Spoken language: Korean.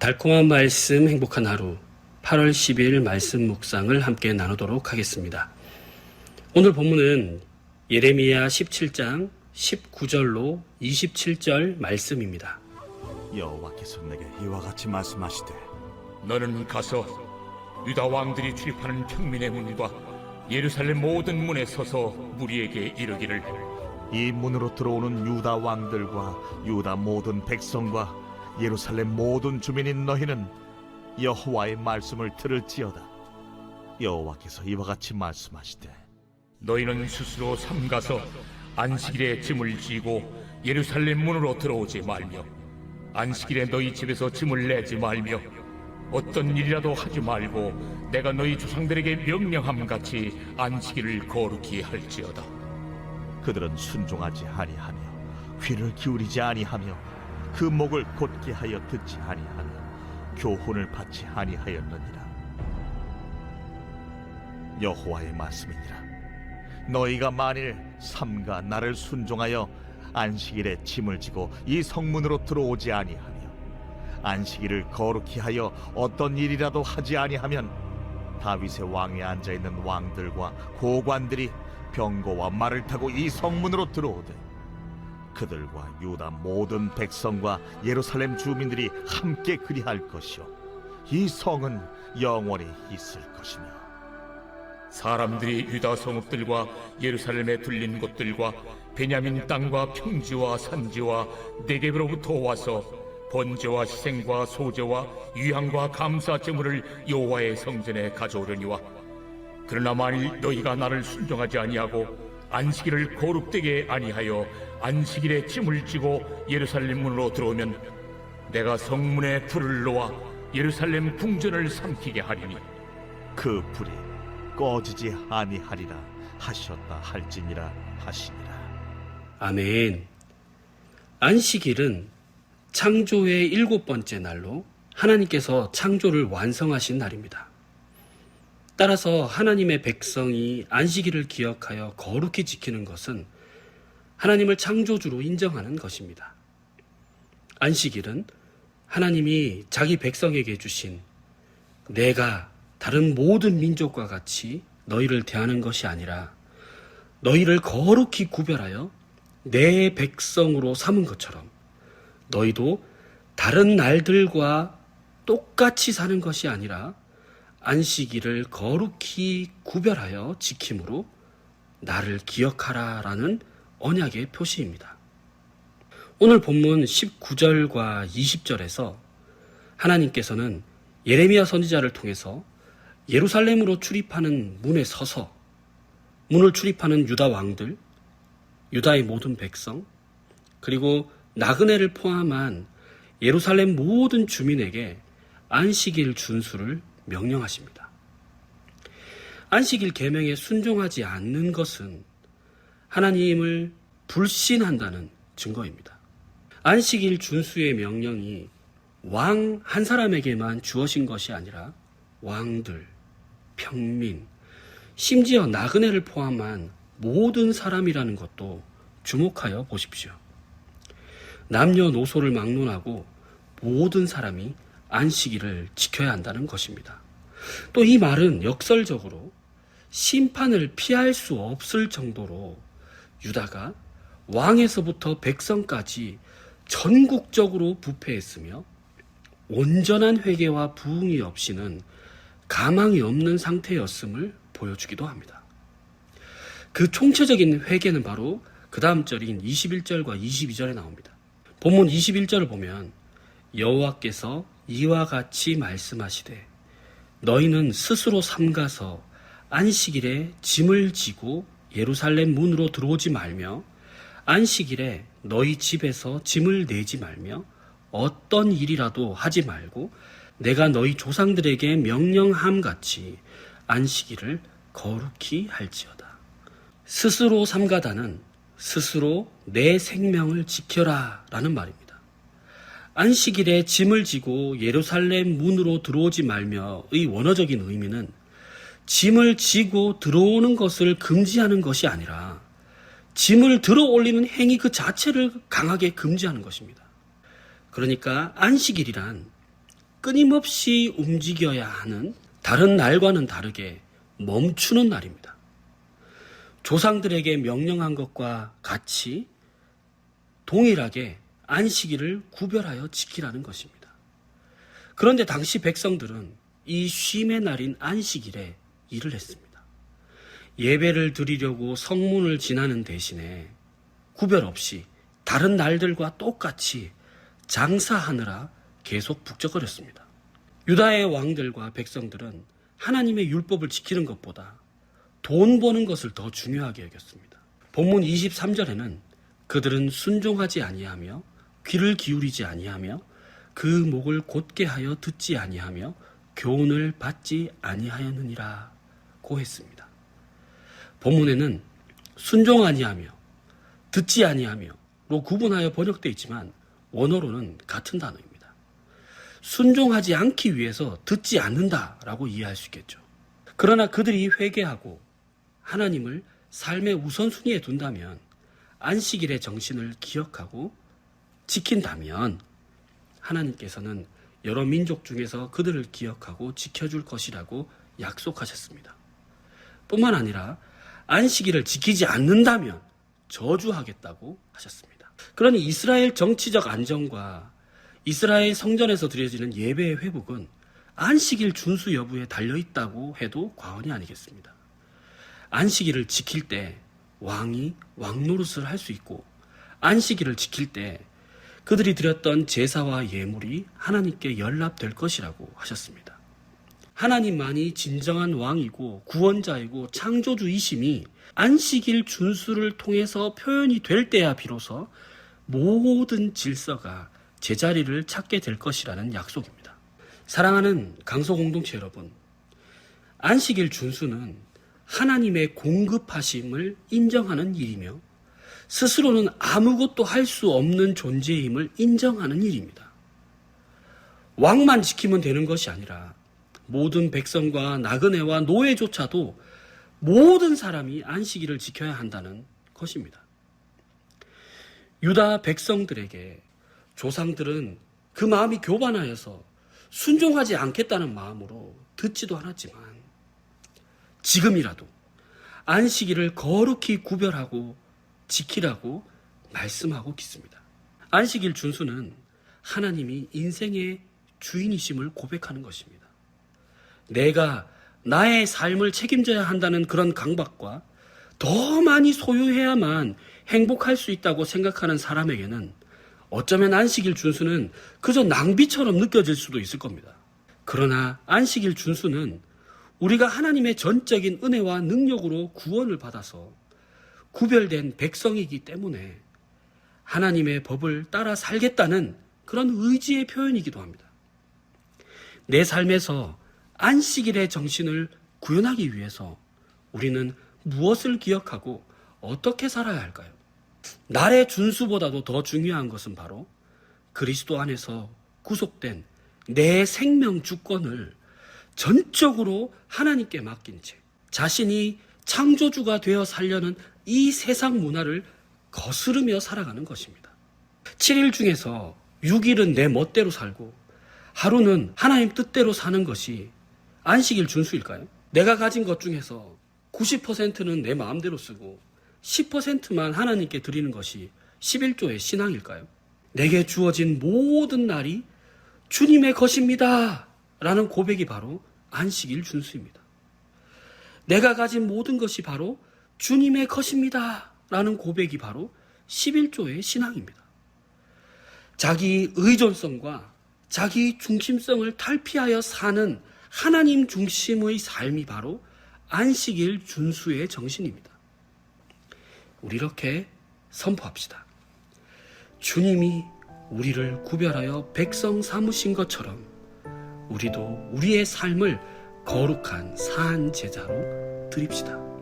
달콤한 말씀 행복한 하루 8월 10일 말씀 묵상을 함께 나누도록 하겠습니다. 오늘 본문은 예레미야 17장 19절로 27절 말씀입니다. 여호와께서 내게 이와 같이 말씀하시되 너는 가서 유다 왕들이 출입하는 평민의 문과 예루살렘 모든 문에 서서 무리에게 이르기를 이 문으로 들어오는 유다 왕들과 유다 모든 백성과 예루살렘 모든 주민인 너희는 여호와의 말씀을 들을지어다. 여호와께서 이와 같이 말씀하시되 너희는 스스로 삼가서 안식일에 짐을 지고 예루살렘 문으로 들어오지 말며 안식일에 너희 집에서 짐을 내지 말며 어떤 일이라도 하지 말고 내가 너희 조상들에게 명령함같이 안식일을 거룩히 할지어다. 그들은 순종하지 아니하며 귀를 기울이지 아니하며 그 목을 곧게 하여 듣지 아니하며 교훈을 받지 아니하였느니라. 여호와의 말씀이니라. 너희가 만일 삼가 나를 순종하여 안식일에 짐을 지고 이 성문으로 들어오지 아니하며 안식일을 거룩히 하여 어떤 일이라도 하지 아니하면 다윗의 왕에 앉아있는 왕들과 고관들이 병거와 말을 타고 이 성문으로 들어오되 그들과 유다 모든 백성과 예루살렘 주민들이 함께 그리할 것이요 이 성은 영원히 있을 것이며 사람들이 유다 성읍들과 예루살렘에 둘린 곳들과 베냐민 땅과 평지와 산지와 네겝으로부터 와서 번제와 희생과 소제와 유향과 감사 제물을 여호와의 성전에 가져오려니와 그러나 만일 너희가 나를 순종하지 아니하고 안식일을 거룩되게 아니하여 안식일에 짐을 지고 예루살렘 문으로 들어오면 내가 성문에 불을 놓아 예루살렘 궁전을 삼키게 하리니 그 불이 꺼지지 아니하리라 하셨다 할지니라 하시니라. 아멘. 안식일은 창조의 7번째 날로 하나님께서 창조를 완성하신 날입니다. 따라서 하나님의 백성이 안식일을 기억하여 거룩히 지키는 것은 하나님을 창조주로 인정하는 것입니다. 안식일은 하나님이 자기 백성에게 주신 내가 다른 모든 민족과 같이 너희를 대하는 것이 아니라 너희를 거룩히 구별하여 내 백성으로 삼은 것처럼 너희도 다른 날들과 똑같이 사는 것이 아니라 안식일을 거룩히 구별하여 지킴으로 나를 기억하라라는 언약의 표시입니다. 오늘 본문 19절과 20절에서 하나님께서는 예레미야 선지자를 통해서 예루살렘으로 출입하는 문에 서서 문을 출입하는 유다 왕들, 유다의 모든 백성, 그리고 나그네를 포함한 예루살렘 모든 주민에게 안식일 준수를 명령하십니다. 안식일 계명에 순종하지 않는 것은 하나님을 불신한다는 증거입니다. 안식일 준수의 명령이 왕 한 사람에게만 주어진 것이 아니라 왕들, 평민, 심지어 나그네를 포함한 모든 사람이라는 것도 주목하여 보십시오. 남녀노소를 막론하고 모든 사람이 안식일을 지켜야 한다는 것입니다. 또 이 말은 역설적으로 심판을 피할 수 없을 정도로 유다가 왕에서부터 백성까지 전국적으로 부패했으며 온전한 회개와 부응이 없이는 가망이 없는 상태였음을 보여주기도 합니다. 그 총체적인 회개는 바로 그 다음 절인 21절과 22절에 나옵니다. 본문 21절을 보면 여호와께서 이와 같이 말씀하시되 너희는 스스로 삼가서 안식일에 짐을 지고 예루살렘 문으로 들어오지 말며 안식일에 너희 집에서 짐을 내지 말며 어떤 일이라도 하지 말고 내가 너희 조상들에게 명령함같이 안식일을 거룩히 할지어다. 스스로 삼가다는 스스로 내 생명을 지켜라 라는 말입니다. 안식일에 짐을 지고 예루살렘 문으로 들어오지 말며의 원어적인 의미는 짐을 지고 들어오는 것을 금지하는 것이 아니라 짐을 들어 올리는 행위 그 자체를 강하게 금지하는 것입니다. 그러니까 안식일이란 끊임없이 움직여야 하는 다른 날과는 다르게 멈추는 날입니다. 조상들에게 명령한 것과 같이 동일하게 안식일을 구별하여 지키라는 것입니다. 그런데 당시 백성들은 이 쉼의 날인 안식일에 일을 했습니다. 예배를 드리려고 성문을 지나는 대신에 구별 없이 다른 날들과 똑같이 장사하느라 계속 북적거렸습니다. 유다의 왕들과 백성들은 하나님의 율법을 지키는 것보다 돈 버는 것을 더 중요하게 여겼습니다. 본문 23절에는 그들은 순종하지 아니하며 귀를 기울이지 아니하며 그 목을 곧게 하여 듣지 아니하며 교훈을 받지 아니하였느니라고 했습니다. 본문에는 순종 아니하며 듣지 아니하며로 구분하여 번역되어 있지만 원어로는 같은 단어입니다. 순종하지 않기 위해서 듣지 않는다라고 이해할 수 있겠죠. 그러나 그들이 회개하고 하나님을 삶의 우선순위에 둔다면, 안식일의 정신을 기억하고 지킨다면 하나님께서는 여러 민족 중에서 그들을 기억하고 지켜줄 것이라고 약속하셨습니다. 뿐만 아니라 안식일을 지키지 않는다면 저주하겠다고 하셨습니다. 그러니 이스라엘 정치적 안정과 이스라엘 성전에서 드려지는 예배의 회복은 안식일 준수 여부에 달려있다고 해도 과언이 아니겠습니다. 안식일을 지킬 때 왕이 왕노릇을 할 수 있고, 안식일을 지킬 때 그들이 드렸던 제사와 예물이 하나님께 연락될 것이라고 하셨습니다. 하나님만이 진정한 왕이고 구원자이고 창조주이심이 안식일 준수를 통해서 표현이 될 때야 비로소 모든 질서가 제자리를 찾게 될 것이라는 약속입니다. 사랑하는 강소공동체 여러분, 안식일 준수는 하나님의 공급하심을 인정하는 일이며 스스로는 아무것도 할 수 없는 존재임을 인정하는 일입니다. 왕만 지키면 되는 것이 아니라 모든 백성과 나그네와 노예조차도 모든 사람이 안식일을 지켜야 한다는 것입니다. 유다 백성들에게 조상들은 그 마음이 교만하여서 순종하지 않겠다는 마음으로 듣지도 않았지만, 지금이라도 안식일을 거룩히 구별하고 지키라고 말씀하고 있습니다. 안식일 준수는 하나님이 인생의 주인이심을 고백하는 것입니다. 내가 나의 삶을 책임져야 한다는 그런 강박과 더 많이 소유해야만 행복할 수 있다고 생각하는 사람에게는 어쩌면 안식일 준수는 그저 낭비처럼 느껴질 수도 있을 겁니다. 그러나 안식일 준수는 우리가 하나님의 전적인 은혜와 능력으로 구원을 받아서 구별된 백성이기 때문에 하나님의 법을 따라 살겠다는 그런 의지의 표현이기도 합니다. 내 삶에서 안식일의 정신을 구현하기 위해서 우리는 무엇을 기억하고 어떻게 살아야 할까요? 날의 준수보다도 더 중요한 것은 바로 그리스도 안에서 구속된 내 생명 주권을 전적으로 하나님께 맡긴 채 자신이 창조주가 되어 살려는 이 세상 문화를 거스르며 살아가는 것입니다. 7일 중에서 6일은 내 멋대로 살고 하루는 하나님 뜻대로 사는 것이 안식일 준수일까요? 내가 가진 것 중에서 90%는 내 마음대로 쓰고 10%만 하나님께 드리는 것이 11조의 신앙일까요? 내게 주어진 모든 날이 주님의 것입니다 라는 고백이 바로 안식일 준수입니다. 내가 가진 모든 것이 바로 주님의 것입니다 라는 고백이 바로 11조의 신앙입니다. 자기 의존성과 자기 중심성을 탈피하여 사는 하나님 중심의 삶이 바로 안식일 준수의 정신입니다. 우리 이렇게 선포합시다. 주님이 우리를 구별하여 백성 삼으신 것처럼 우리도 우리의 삶을 거룩한 산 제자로 드립시다.